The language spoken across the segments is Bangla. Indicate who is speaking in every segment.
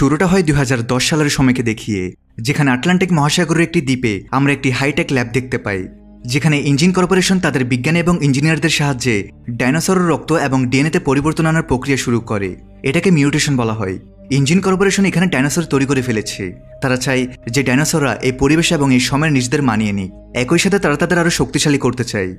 Speaker 1: শুরুটা হয় 2010 সালের সময়কে দেখিয়ে, যেখানে আটলান্টিক মহাসাগরের একটি দ্বীপে আমরা একটি হাইটেক ল্যাব দেখতে পাই, যেখানে ইঞ্জিন কর্পোরেশন তাদের বিজ্ঞানী এবং ইঞ্জিনিয়ারদের সাহায্যে ডাইনোসরের রক্ত এবং ডিএনএতে পরিবর্তন আনার প্রক্রিয়া শুরু করে। এটাকে মিউটেশন বলা হয়। ইঞ্জিন কর্পোরেশন এখানে ডাইনোসর তৈরি করে ফেলেছে। তারা চায় যে ডাইনোসররা এই পরিবেশ এবং এই সময়ের নিজেদের মানিয়ে নিক। একই সাথে তারা তাদের আরও শক্তিশালী করতে চায়,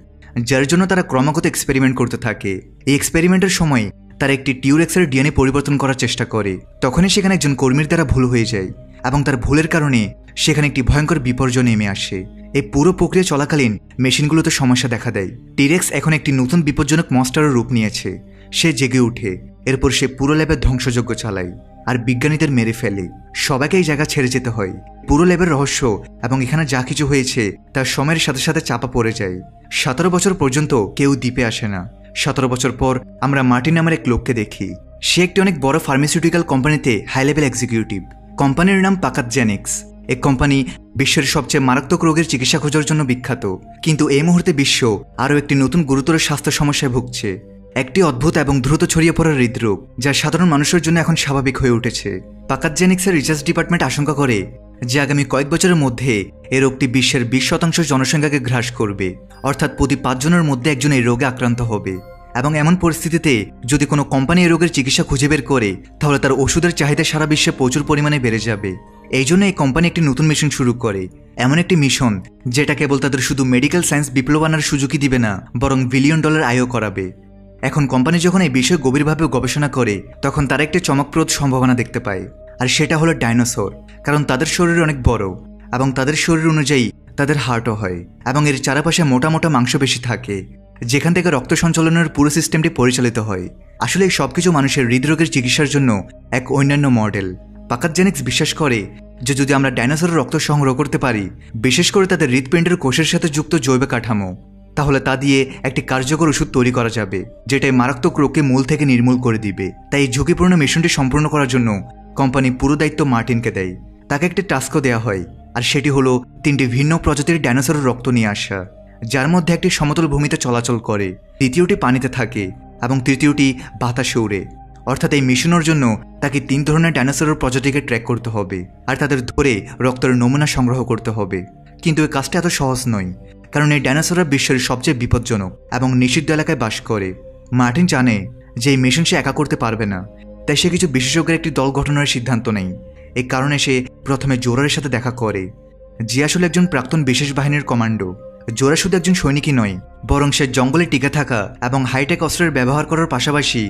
Speaker 1: যার জন্য তারা ক্রমাগত এক্সপেরিমেন্ট করতে থাকে। এই এক্সপেরিমেন্টের সময় তারা একটি টিউরেক্সের ডিএনএ পরিবর্তন করার চেষ্টা করে। তখনই সেখানে একজন কর্মীর দ্বারা ভুল হয়ে যায় এবং তার ভুলের কারণে সেখানে একটি ভয়ঙ্কর বিপর্যয় নেমে আসে। এই পুরো প্রক্রিয়া চলাকালীন মেশিনগুলোতে সমস্যা দেখা দেয়। টিরেক্স এখন একটি নতুন বিপজ্জনক মনস্টারের রূপ নিয়েছে। সে জেগে ওঠে, এরপর সে পুরো ল্যাবের ধ্বংসযজ্ঞ চালায় আর বিজ্ঞানীদের মেরে ফেলে। সবাইকে এই জায়গা ছেড়ে যেতে হয়। পুরো ল্যাবের রহস্য এবং এখানে যা কিছু হয়েছে তার সময়ের সাথে সাথে চাপা পড়ে যায়। 17 বছর পর্যন্ত কেউ দ্বীপে আসে না। 17 বছর পর আমরা মার্টিন নামের এক লোককে দেখি। সে একটি অনেক বড় ফার্মাসিউটিক্যাল কোম্পানিতে হাই লেভেল এক্সিকিউটিভ। কোম্পানির নাম পাকাতজেনিক্স। এই কোম্পানি বিশ্বের সবচেয়ে মারাত্মক রোগের চিকিৎসা খোঁজার জন্য বিখ্যাত। কিন্তু এই মুহূর্তে বিশ্ব আরও একটি নতুন গুরুতর স্বাস্থ্য সমস্যায় ভুগছে। একটি অদ্ভুত এবং দ্রুত ছড়িয়ে পড়া হৃদরোগ, যা সাধারণ মানুষের জন্য এখন স্বাভাবিক হয়ে উঠেছে। পাকাতজেনিক্সের রিসার্চ ডিপার্টমেন্ট আশঙ্কা করে যে আগামী কয়েক বছরের মধ্যে এই রোগটি বিশ্বের 20% জনসংখ্যাকে গ্রাস করবে। অর্থাৎ প্রতি 5 জনের মধ্যে একজন এই রোগে আক্রান্ত হবে। এবং এমন পরিস্থিতিতে যদি কোনো কোম্পানি এই রোগের চিকিৎসা খুঁজে বের করে, তাহলে তার ওষুধের চাহিদা সারা বিশ্বে প্রচুর পরিমাণে বেড়ে যাবে। এই জন্য এই কোম্পানি একটি নতুন মিশন শুরু করে। এমন একটি মিশন যেটা কেবল তাদের শুধু মেডিকেল সায়েন্স বিপ্লব আনার সুযোগই দিবে না, বরং $বিলিয়ন আয়ও করাবে। এখন কোম্পানি যখন এই বিষয়ে গভীরভাবে গবেষণা করে, তখন তারা একটি চমকপ্রদ সম্ভাবনা দেখতে পায়। আর সেটা হলো ডাইনোসর। কারণ তাদের শরীর অনেক বড় এবং তাদের শরীর অনুযায়ী তাদের হার্টও হয় এবং এর চারপাশে মোটা মোটা মাংসপেশি থাকে, যেখান থেকে রক্ত সঞ্চালনের পুরো সিস্টেমটি পরিচালিত হয়। আসলে এই সবকিছু মানুষের হৃদরোগের চিকিৎসার জন্য এক অন্যান্য মডেল। পাকাতজেনিক্স বিশ্বাস করে যে যদি আমরা ডাইনোসরের রক্ত সংগ্রহ করতে পারি, বিশেষ করে তাদের হৃৎপিণ্ডের কোষের সাথে যুক্ত জৈব কাঠামো, তাহলে তা দিয়ে একটি কার্যকর ওষুধ তৈরি করা যাবে, যেটাই মারাত্মক রোগকে মূল থেকে নির্মূল করে দিবে। তাই এই ঝুঁকিপূর্ণ মিশনটি সম্পূর্ণ করার জন্য কোম্পানি পুরো দায়িত্ব মার্টিনকে দেয়। তাকে একটি টাস্কও দেওয়া হয়, আর সেটি হলো 3টি ভিন্ন প্রজাতির ডাইনোসরের রক্ত নিয়ে আসা, যার মধ্যে একটি সমতল ভূমিতে চলাচল করে, দ্বিতীয়টি পানিতে থাকে এবং তৃতীয়টি বাতাসে উড়ে। অর্থাৎ এই মিশনের জন্য তাকে 3 ধরনের ডাইনোসরের প্রজাতিকে ট্র্যাক করতে হবে আর তাদের ধরে রক্তের নমুনা সংগ্রহ করতে হবে। কিন্তু এই কাজটা এত সহজ নয়, কারণ এই ডাইনোসররা বিশ্বের সবচেয়ে বিপজ্জনক এবং নিষিদ্ধ এলাকায় বাস করে। মার্টিন জানে যে এই মিশন সে একা করতে পারবে না, তাই সে কিছু বিশেষজ্ঞের একটি দল গঠনের সিদ্ধান্ত নেয়। এই কারণে সে প্রথমে জোরারের সাথে দেখা করে, যে আসলে একজন প্রাক্তন বিশেষ বাহিনীর কমান্ডো। জোরা শুধু একজন সৈনিকই নয়, বরং সে জঙ্গলে টিকে থাকা এবং হাইটেক অস্ত্রের ব্যবহার করার পাশাপাশি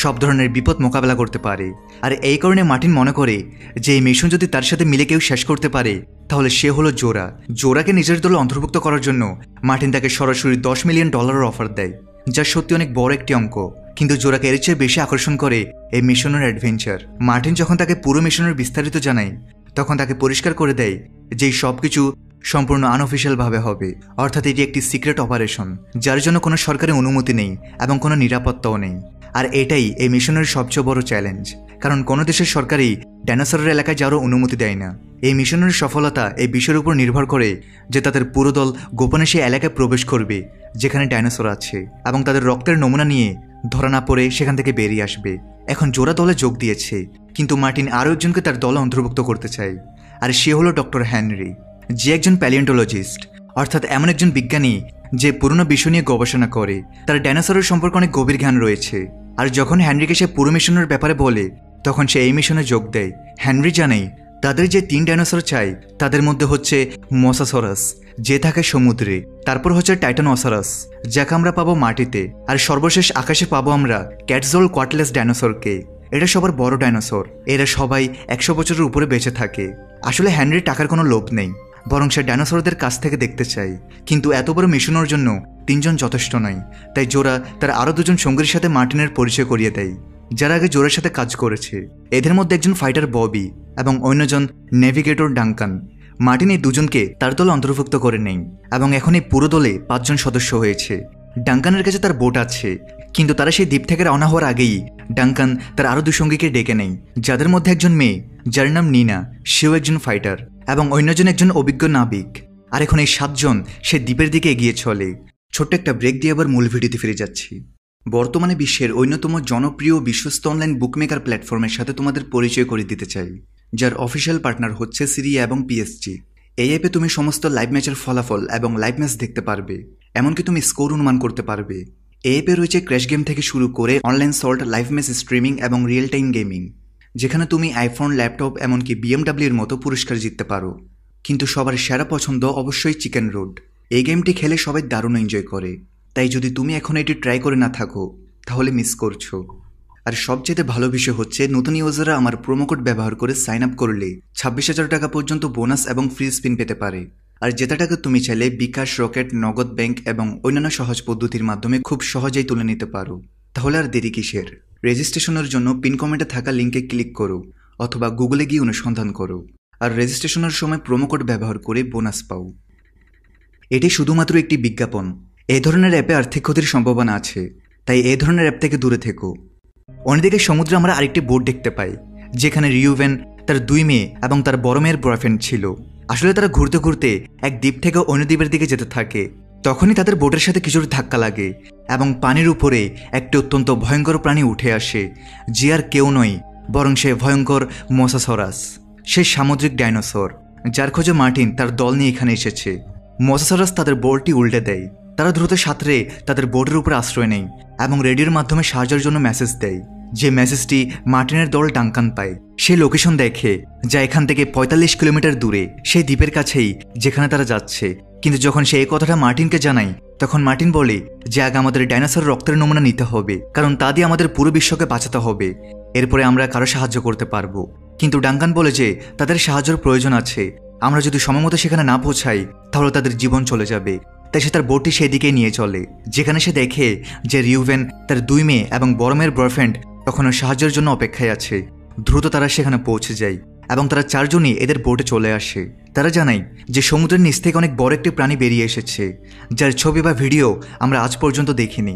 Speaker 1: সব ধরনের বিপদ মোকাবেলা করতে পারে। আর এই কারণে মার্টিন মনে করে যে এই মিশন যদি তার সাথে মিলে কেউ শেষ করতে পারে, তাহলে সে হলো জোরা। জোরাকে নিজের দলে অন্তর্ভুক্ত করার জন্য মার্টিন তাকে সরাসরি $10 মিলিয়ন অফার দেয়, যা সত্যি অনেক বড় একটি অঙ্ক। কিন্তু জোরাকে এর চেয়ে বেশি আকর্ষণ করে এই মিশনের অ্যাডভেঞ্চার। মার্টিন যখন তাকে পুরো মিশনের বিস্তারিত জানায়, তখন তাকে পরিষ্কার করে দেয় যে এই সব কিছু সম্পূর্ণ আনঅফিশিয়ালভাবে হবে। অর্থাৎ এটি একটি সিক্রেট অপারেশন, যার জন্য কোনো সরকারি অনুমতি নেই এবং কোনো নিরাপত্তাও নেই। আর এটাই এই মিশনের সবচেয়ে বড় চ্যালেঞ্জ, কারণ কোনো দেশের সরকারই ডাইনোসরের এলাকায় যাওয়ারও অনুমতি দেয় না। এই মিশনের সফলতা এই বিষয়ের উপর নির্ভর করে যে তাদের পুরো দল গোপনে সেই এলাকায় প্রবেশ করবে যেখানে ডাইনোসর আছে, এবং তাদের রক্তের নমুনা নিয়ে ধরা না পড়ে সেখান থেকে বেরিয়ে আসবে। এখন জোরা দলে যোগ দিয়েছে, কিন্তু মার্টিন আরও একজনকে তার দলে অন্তর্ভুক্ত করতে চায়। আর সে হলো ডক্টর হেনরি, যে একজন প্যালিওন্টোলজিস্ট, অর্থাৎ এমন একজন বিজ্ঞানী যে পুরনো বিষয় নিয়ে গবেষণা করে। তার ডাইনোসরের সম্পর্কে অনেক গভীর জ্ঞান রয়েছে। আর যখন হেনরিকে সে পুরো মিশনের ব্যাপারে বলে, তখন সে এই মিশনে যোগ দেয়। হেনরি জানে তাদের যে 3 ডাইনোসর চাই, তাদের মধ্যে হচ্ছে মোসাসরাস, যে থাকে সমুদ্রে, তারপর হচ্ছে টাইটানোসরাস, যাকে আমরা পাবো মাটিতে, আর সর্বশেষ আকাশে পাবো আমরা ক্যাটজল কোয়াটলেস ডাইনোসরকে। এটা সবার বড় ডাইনোসর। এরা সবাই 100 বছরের উপরে বেঁচে থাকে। আসলে হেনরির টাকার কোনো লোভ নেই, বরং সে ডাইনোসরদের কাছ থেকে দেখতে চায়। কিন্তু এত বড় মিশনের জন্য 3 জন যথেষ্ট নয়। তাই জোরা তার আরও 2 জন সঙ্গীর সাথে মার্টিনের পরিচয় করিয়ে দেয়, যারা আগে জোরের সাথে কাজ করেছে। এদের মধ্যে একজন ফাইটার ববি এবং অন্যজন নেভিগেটর ডাঙ্কান। মার্টিন এই 2 জনকে তার দলে অন্তর্ভুক্ত করে নেয় এবং এখন এই পুরো দলে 5 জন সদস্য হয়েছে। ডাঙ্কানের কাছে তার বোট আছে, কিন্তু তারা সেই দ্বীপ থেকে রওনা হওয়ার আগেই ডাঙ্কান তার আরও 2 সঙ্গীকে ডেকে নেয়, যাদের মধ্যে একজন মেয়ে যার নাম নিনা, সেও একজন ফাইটার, এবং অন্যজন একজন অভিজ্ঞ নাবিক। আর এখন এই 7 জন সে দ্বীপের দিকে এগিয়ে চলে। ছোট্ট একটা ব্রেক দিয়ে আবার মূল ভিডিওতে ফিরে যাচ্ছি। বর্তমানে বিশ্বের অন্যতম জনপ্রিয় বিশ্বস্ত অনলাইন বুকমেকার প্ল্যাটফর্মের সাথে তোমাদের পরিচয় করে দিতে চাই, যার অফিসিয়াল পার্টনার হচ্ছে সিরিয়া এবং পিএসজি। এই অ্যাপে তুমি সমস্ত লাইভ ম্যাচের ফলাফল এবং লাইভ ম্যাচ দেখতে পারবে, এমনকি তুমি স্কোর অনুমান করতে পারবে। এই অ্যাপে রয়েছে ক্র্যাশ গেম থেকে শুরু করে online salt, live match streaming এবং রিয়েল টাইম গেমিং, যেখানে তুমি আইফোন, ল্যাপটপ এমনকি BMW এর মতো পুরস্কার জিততে পারো। কিন্তু সবার সেরা পছন্দ অবশ্যই চিকেন রোড। এই গেমটি খেলে সবাই দারুণ এনজয় করে, তাই যদি তুমি এখন এটি ট্রাই করে না থাকো তাহলে মিস করছো। আর সবচেয়ে ভালো বিষয় হচ্ছে নতুন ইউজাররা আমার প্রোমো কোড ব্যবহার করে সাইন আপ করলে 26,000 টাকা পর্যন্ত বোনাস এবং ফ্রি স্পিন পেতে পারে। আর যেটা টাকা তুমি চাইলে বিকাশ, রকেট, নগদ ব্যাংক এবং অন্যান্য সহজ পদ্ধতির মাধ্যমে খুব সহজেই তুলে নিতে পারো। তাহলে আর দেরি কিসের? রেজিস্ট্রেশনের জন্য পিন কমেন্টে থাকা লিঙ্কে ক্লিক করো অথবা গুগলে গিয়ে অনুসন্ধান করো, আর রেজিস্ট্রেশনের সময় প্রোমো কোড ব্যবহার করে বোনাস পাও। এটি শুধুমাত্র একটি বিজ্ঞাপন। এই ধরনের অ্যাপে আর্থিক ক্ষতির সম্ভাবনা আছে, তাই এই ধরনের অ্যাপ থেকে দূরে থেকো। অন্যদিকে সমুদ্রে আমরা আরেকটি বোট দেখতে পাই, যেখানে রিউভেন, তার 2 মেয়ে এবং তার বড় মেয়ের বয়ফ্রেন্ড ছিল। আসলে তারা ঘুরতে ঘুরতে এক দ্বীপ থেকে অন্য দ্বীপের দিকে যেতে থাকে। তখনই তাদের বোটের সাথে কিছুর ধাক্কা লাগে এবং পানির উপরে একটি অত্যন্ত ভয়ঙ্কর প্রাণী উঠে আসে, যে আর কেউ নয় বরং সে ভয়ঙ্কর মোসাসরাস, সে সামুদ্রিক ডাইনোসর, যার খোঁজে মার্টিন তার দল নিয়ে এখানে এসেছে। মোসাসরাস তাদের বোটটি উল্টে দেয়। তারা দ্রুত সাঁতরে তাদের বোটের উপর আশ্রয় নেয় এবং রেডিওর মাধ্যমে সাহায্যের জন্য মেসেজ দেয়। যে মেসেজটি মার্টিনের দল ডাঙ্কান পায়, সে লোকেশন দেখে যা এখান থেকে 45 কিলোমিটার দূরে, সেই দ্বীপের কাছেই যেখানে তারা যাচ্ছে। কিন্তু যখন সে এই কথাটা মার্টিনকে জানায়, তখন মার্টিন বলে যে আগে আমাদের ডাইনোসর রক্তের নমুনা নিতে হবে, কারণ তা দিয়ে আমাদের পুরো বিশ্বকে বাঁচাতে হবে, এরপরে আমরা কারো সাহায্য করতে পারবো। কিন্তু ডাঙ্কান বলে যে তাদের সাহায্যের প্রয়োজন আছে, আমরা যদি সময়মতো সেখানে না পৌঁছাই তাহলে তাদের জীবন চলে যাবে। তাই সে তার বোটটি সেদিকে নিয়ে চলে, যেখানে সে দেখে যে রিউভেন, তার 2 মেয়ে এবং বড় মেয়ের বয়ফ্রেন্ড তখনও সাহায্যের জন্য অপেক্ষায় আছে। দ্রুত তারা সেখানে পৌঁছে যায় এবং তারা 4 জনই এদের বোটে চলে আসে। তারা জানায় যে সমুদ্রের নিচ থেকে অনেক বড় একটি প্রাণী বেরিয়ে এসেছে, যার ছবি বা ভিডিও আমরা আজ পর্যন্ত দেখিনি,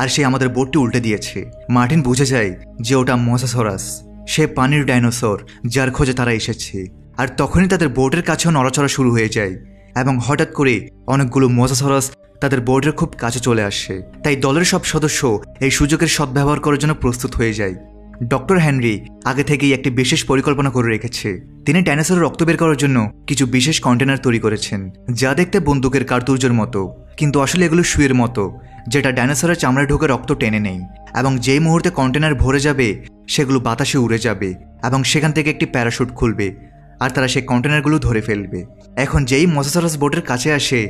Speaker 1: আর সে আমাদের বোটটি উল্টে দিয়েছে। মার্টিন বুঝে যায় যে ওটা মোসাসরাস, সে পানির ডাইনোসর যার খোঁজে তারা এসেছে। আর তখনই তাদের বোটের কাছেও নড়াচড়া শুরু হয়ে যায় এবং হঠাৎ করে অনেকগুলো মোসাসরাস তাদের বোর্ডের খুব কাছে চলে আসে। তাই দলের সব সদস্য এই সুযোগের সদ্ব্যবহার করার জন্য প্রস্তুত হয়ে যায়। ডক্টর হেনরি আগে থেকেই একটি বিশেষ পরিকল্পনা করে রেখেছে। তিনি ডাইনোসরের রক্ত বের করার জন্য কিছু বিশেষ কন্টেনার তৈরি করেছেন, যা দেখতে বন্দুকের কার্তুজের মতো, কিন্তু আসলে এগুলো সুইয়ের মতো, যেটা ডাইনোসরের চামড়ায় ঢোকে রক্ত টেনে নেয়। এবং যেই মুহূর্তে কন্টেনার ভরে যাবে, সেগুলো বাতাসে উড়ে যাবে এবং সেখান থেকে একটি প্যারাশুট খুলবে আর তারা সেই কন্টেনারগুলো ধরে ফেলবে। এখন যেই মোসাসরাস বোটের কাছে আসে,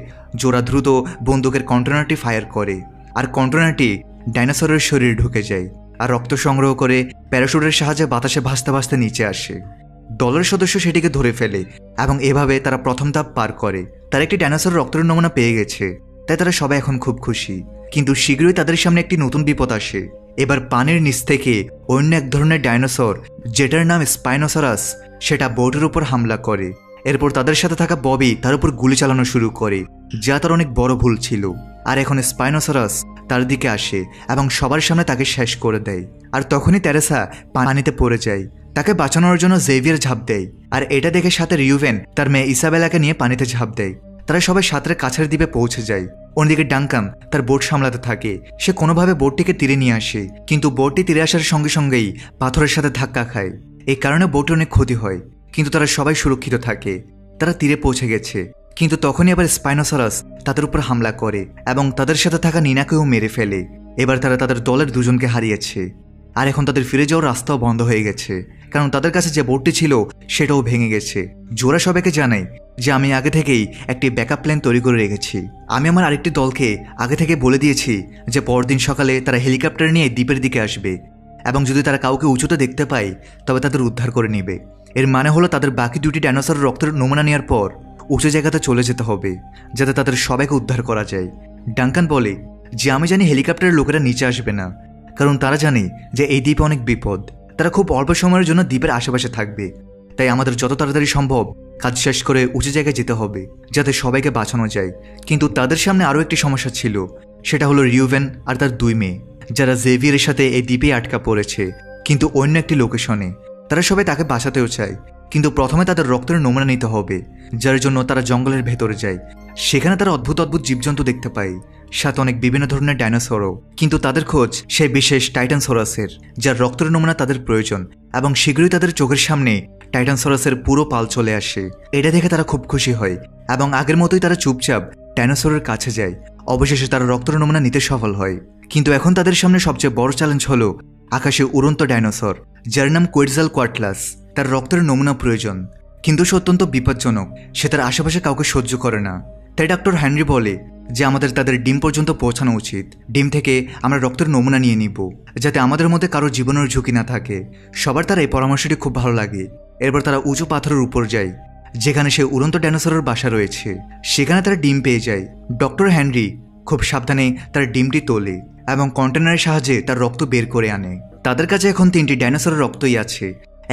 Speaker 1: জোড়া দ্রুত বন্দুকের কন্টেনারটি ফায়ার করে আর কন্টেনারটি ডাইনোসরের শরীরে ঢুকে যায় আর রক্ত সংগ্রহ করে প্যারাশুটের সাহায্যে বাতাসে ভাসতে ভাসতে নিচে আসে। দলের সদস্য সেটিকে ধরে ফেলে এবং এভাবে তারা প্রথম ধাপ পার করে। তারা একটি ডাইনোসরের রক্তের নমুনা পেয়ে গেছে, তাই তারা সবাই এখন খুব খুশি। কিন্তু শীঘ্রই তাদের সামনে একটি নতুন বিপদ আসে। এবার পানির নিচ থেকে অন্য এক ধরনের ডাইনোসর, যেটার নাম স্পাইনোসরাস, সেটা বোটের উপর হামলা করে। এরপর তাদের সাথে থাকা ববি তার উপর গুলি চালানো শুরু করে, যা তার অনেক বড় ভুল ছিল। আর এখন স্পাইনোসরাস তার দিকে আসে এবং সবার সামনে তাকে শেষ করে দেয়। আর তখনই তেরেসা পানিতে পড়ে যায়। তাকে বাঁচানোর জন্য জেভিয়ার ঝাঁপ দেয়, আর এটা দেখে সাথে রিউভেন তার মেয়ে ইসাবেলাকে নিয়ে পানিতে ঝাঁপ দেয়। তারা সবাই সাঁতরে কাছের দ্বীপে পৌঁছে যায়। অন্যদিকে ডাঙ্কান তার বোট সামলাতে থাকে। সে কোনোভাবে বোটটিকে তীরে নিয়ে আসে, কিন্তু বোটটি তীরে আসার সঙ্গে সঙ্গেই পাথরের সাথে ধাক্কা খায়। এই কারণে বোটে অনেক ক্ষতি হয়, কিন্তু তারা সবাই সুরক্ষিত থাকে। তারা তীরে পৌঁছে গেছে, কিন্তু তখনই আবার স্পাইনোসরাস তাদের উপর হামলা করে এবং তাদের সাথে থাকা নিনাকেও মেরে ফেলে। এবার তারা তাদের দলের 2 জনকে হারিয়েছে, আর এখন তাদের ফিরে যাওয়ার রাস্তাও বন্ধ হয়ে গেছে, কারণ তাদের কাছে যে বোটটি ছিল সেটাও ভেঙে গেছে। জোরা সবাইকে জানায় যে আমি আগে থেকেই একটি ব্যাকআপ প্ল্যান তৈরি করে রেখেছি। আমি আমার আরেকটি দলকে আগে থেকে বলে দিয়েছি যে পরদিন সকালে তারা হেলিকপ্টার নিয়ে দ্বীপের দিকে আসবে এবং যদি তারা কাউকে উঁচুতে দেখতে পায় তবে তাদের উদ্ধার করে নেবে। এর মানে হলো তাদের বাকি 2টি ডাইনোসরের রক্তের নমুনা নেওয়ার পর উঁচু জায়গাতে চলে যেতে হবে, যাতে তাদের সবাইকে উদ্ধার করা যায়। ডাঙ্কান বলে যে আমি জানি হেলিকপ্টারের লোকেরা নিচে আসবে না, কারণ তারা জানে যে এই দ্বীপে অনেক বিপদ। তারা খুব অল্প সময়ের জন্য দ্বীপের আশেপাশে থাকবে, তাই আমাদের যত তাড়াতাড়ি সম্ভব কাজ শেষ করে উঁচু জায়গায় যেতে হবে, যাতে সবাইকে বাঁচানো যায়। কিন্তু তাদের সামনে আরও একটি সমস্যা ছিল, সেটা হলো রিউভেন আর তার 2 মেয়ে, যারা জেভিয়ারের সাথে এই দ্বীপে আটকা পড়েছে, কিন্তু অন্য একটি লোকেশনে। তারা সবাই তাকে বাঁচাতেও চায়, কিন্তু প্রথমে তাদের রক্তের নমুনা নিতে হবে, যার জন্য তারা জঙ্গলের ভেতরে যায়। সেখানে তারা অদ্ভুত অদ্ভুত জীবজন্তু দেখতে পায়, সাথে অনেক বিভিন্ন ধরনের ডাইনোসরও। কিন্তু তাদের খোঁজ সেই বিশেষ টাইটানসরাসের, যার রক্তের নমুনা তাদের প্রয়োজন। এবং শীঘ্রই তাদের চোখের সামনে টাইটানসরাসের পুরো পাল চলে আসে। এটা দেখে তারা খুব খুশি হয় এবং আগের মতোই তারা চুপচাপ ডাইনোসরের কাছে যায়। অবশেষে তারা রক্তের নমুনা নিতে সফল হয়। কিন্তু এখন তাদের সামনে সবচেয়ে বড় চ্যালেঞ্জ হলো আকাশে উড়ন্ত ডাইনোসর, যার নাম কোয়েটজালকোয়াটলাস। তার রক্তের নমুনা প্রয়োজন, কিন্তু সে অত্যন্ত বিপজ্জনক। সে তার আশেপাশে কাউকে সহ্য করে না। তাই ডক্টর হেনরি বলে যে আমাদের তাদের ডিম পর্যন্ত পৌঁছানো উচিত। ডিম থেকে আমরা রক্তের নমুনা নিয়ে নিব, যাতে আমাদের মধ্যে কারো জীবনের ঝুঁকি না থাকে। সবার তার এই পরামর্শটি খুব ভালো লাগে। এরপর তারা উঁচু পাথরের উপর যায়, যেখানে সে উড়ন্ত ডাইনোসরের বাসা রয়েছে। সেখানে তারা ডিম পেয়ে যায়। ডক্টর হেনরি খুব সাবধানে তার ডিমটি তোলে এবং কন্টেনারের সাহায্যে তার রক্ত বের করে আনে। তাদের কাছে এখন 3টি ডাইনোসরের রক্তই আছে।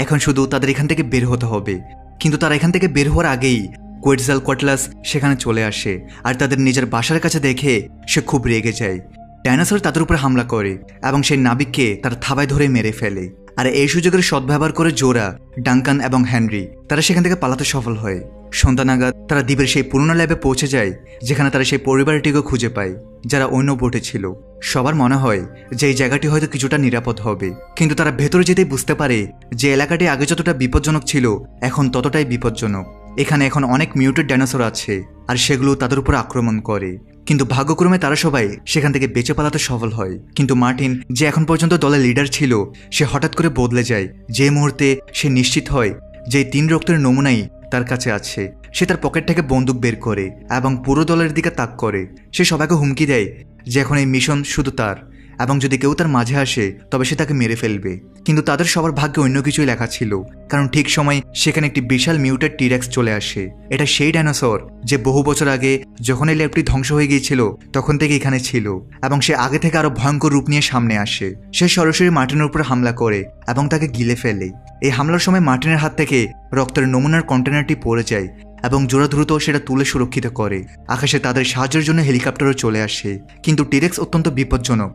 Speaker 1: এখন শুধু তাদের এখান থেকে বের হতে হবে। কিন্তু তারা এখান থেকে বের হওয়ার আগেই কোয়েটজালকোয়াটলাস সেখানে চলে আসে, আর তাদের নিজের বাসার কাছে দেখে সে খুব রেগে যায়। ডাইনোসর তাদের উপর হামলা করে এবং সেই নাবিককে তার থাবায় ধরে মেরে ফেলে। আর এই সুযোগের সদ্ব্যবহার করে জোরা, ডাঙ্কান এবং হেনরি তারা সেখান থেকে পালাতে সফল হয়। সন্ধ্যা নাগাদ তারা দ্বীপের সেই পুরনো ল্যাবে পৌঁছে যায়, যেখানে তারা সেই পরিবারটিকে খুঁজে পায় যারা অন্য বোটে ছিল। সবার মনে হয় যে এই জায়গাটি হয়তো কিছুটা নিরাপদ হবে, কিন্তু তারা ভেতরে যেতেই বুঝতে পারে যে এলাকাটি আগে যতটা বিপজ্জনক ছিল এখন ততটাই বিপজ্জনক। এখানে এখন অনেক মিউটেড ডাইনোসর আছে, আর সেগুলো তাদের উপর আক্রমণ করে। কিন্তু ভাগ্যক্রমে তারা সবাই সেখান থেকে বেঁচে পালাতে সফল হয়। কিন্তু মার্টিন, যে এখন পর্যন্ত দলের লিডার ছিল, সে হঠাৎ করে বদলে যায়। যে মুহূর্তে সে নিশ্চিত হয় যে 3 রক্তের নমুনাই তার কাছে আছে, সে তার পকেট থেকে বন্দুক বের করে এবং পুরো দলের দিকে তাক করে। সে সবাইকে হুমকি দেয় যে এখন এই মিশন শুধু তার, এবং যদি কেউ তার মাঝে আসে তবে সে তাকে মেরে ফেলবে। কিন্তু তাদের সবার ভাগ্যে অন্য কিছুই লেখা ছিল, কারণ ঠিক সময় সেখানে একটি বিশাল মিউটেড টিরেক্স চলে আসে। এটা সেই ডাইনোসর যে বহু বছর আগে যখন এই ল্যাবটি ধ্বংস হয়ে গিয়েছিল তখন থেকে এখানে ছিল, এবং সে আগে থেকে আরো ভয়ঙ্কর রূপ নিয়ে সামনে আসে। সে সরাসরি মার্টিনের উপর হামলা করে এবং তাকে গিলে ফেলে। এই হামলার সময় মার্টিনের হাত থেকে রক্তের নমুনার কন্টেনারটি পড়ে যায় এবং জোড়া দ্রুত সেটা তুলে সুরক্ষিত করে। আকাশে তাদের সাহায্যের জন্য হেলিকপ্টারও চলে আসে, কিন্তু টিরেক্স অত্যন্ত বিপজ্জনক।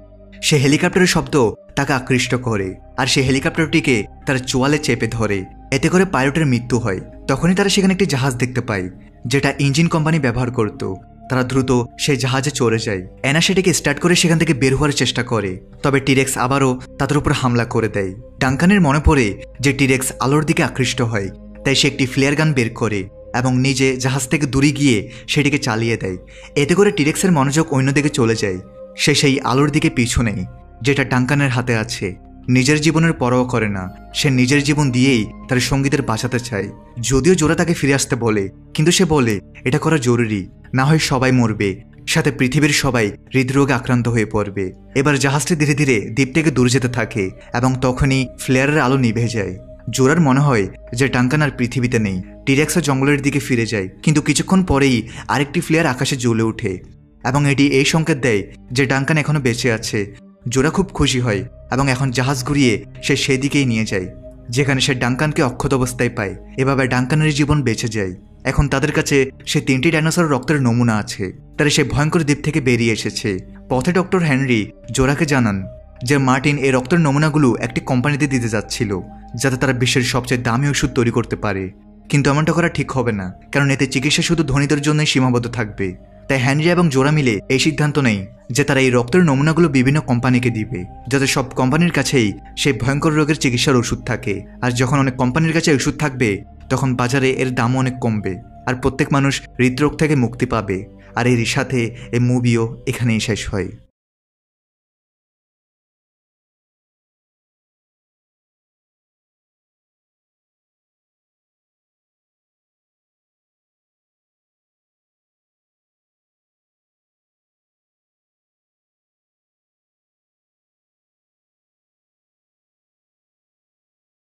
Speaker 1: সে হেলিকপ্টারের শব্দ তাকে আকৃষ্ট করে, আর সে হেলিকপ্টারটিকে তার চোয়ালে চেপে ধরে। এতে করে পাইলটের মৃত্যু হয়। তখনই তারা সেখানে একটি জাহাজ দেখতে পায়, যেটা ইঞ্জিন কোম্পানি ব্যবহার করত। তারা দ্রুত সেই জাহাজে চড়ে যায়। অ্যানা সেটিকে স্টার্ট করে সেখান থেকে বের হওয়ার চেষ্টা করে, তবে টিরেক্স আবারও তাদের উপর হামলা করে দেয়। ডাঙ্কানের মনে পড়ে যে টিরেক্স আলোর দিকে আকৃষ্ট হয়, তাই সে একটি ফ্লেয়ার গান বের করে এবং নিজে জাহাজ থেকে দূরে গিয়ে সেটিকে চালিয়ে দেয়। এতে করে টিরেক্সের মনোযোগ অন্যদিকে চলে যায়। সে সেই আলোর দিকে পিছু নেয় যেটা ডাঙ্কানের হাতে আছে। নিজের জীবনের পরোয়া করে না, সে নিজের জীবন দিয়েই তার সঙ্গীদের বাঁচাতে চায়। যদিও জোরা তাকে ফিরে আসতে বলে, কিন্তু সে বলে এটা করা জরুরি, না হয় সবাই মরবে, সাথে পৃথিবীর সবাই হৃদরোগে আক্রান্ত হয়ে পড়বে। এবার জাহাজটি ধীরে ধীরে দ্বীপ থেকে দূরে যেতে থাকে এবং তখনই ফ্লেয়ারের আলো নিভে যায়। জোরার মনে হয় যে ডাঙ্কান আর পৃথিবীতে নেই। টিরেক্সও জঙ্গলের দিকে ফিরে যায়, কিন্তু কিছুক্ষণ পরেই আরেকটি ফ্লেয়ার আকাশে জ্বলে ওঠে এবং এটি এই সংকেত দেয় যে ডাঙ্কান এখনো বেঁচে আছে। জোরা খুব খুশি হয় এবং এখন জাহাজ ঘুরিয়ে সে সেদিকেই নিয়ে যায়, যেখানে সে ডাঙ্কানকে অক্ষত অবস্থায় পায়। এভাবে ডাঙ্কানের জীবন বেঁচে যায়। এখন তাদের কাছে সে 3টি ডাইনোসর রক্তের নমুনা আছে। তারা সেই ভয়ঙ্কর দ্বীপ থেকে বেরিয়ে এসেছে। পথে ডক্টর হেনরি জোরাকে জানান যে মার্টিন এই রক্তের নমুনাগুলো একটি কোম্পানিতে দিতে যাচ্ছিল, যাতে তারা বিশ্বের সবচেয়ে দামি ওষুধ তৈরি করতে পারে। কিন্তু এমনটা করা ঠিক হবে না, কারণ এতে চিকিৎসা শুধু ধনীদের জন্যই সীমাবদ্ধ থাকবে। তাই হেনরি এবং জোরা মিলে এই সিদ্ধান্ত নেয় যে তারা এই রক্তের নমুনাগুলো বিভিন্ন কোম্পানিকে দিবে, যাতে সব কোম্পানির কাছেই সেই ভয়ঙ্কর রোগের চিকিৎসার ওষুধ থাকে। আর যখন অনেক কোম্পানির কাছে ওষুধ থাকবে তখন বাজারে এর দামও অনেক কমবে, আর প্রত্যেক মানুষ হৃদরোগ থেকে মুক্তি পাবে। আর এর সাথে এই মুভিও এখানেই শেষ হয়।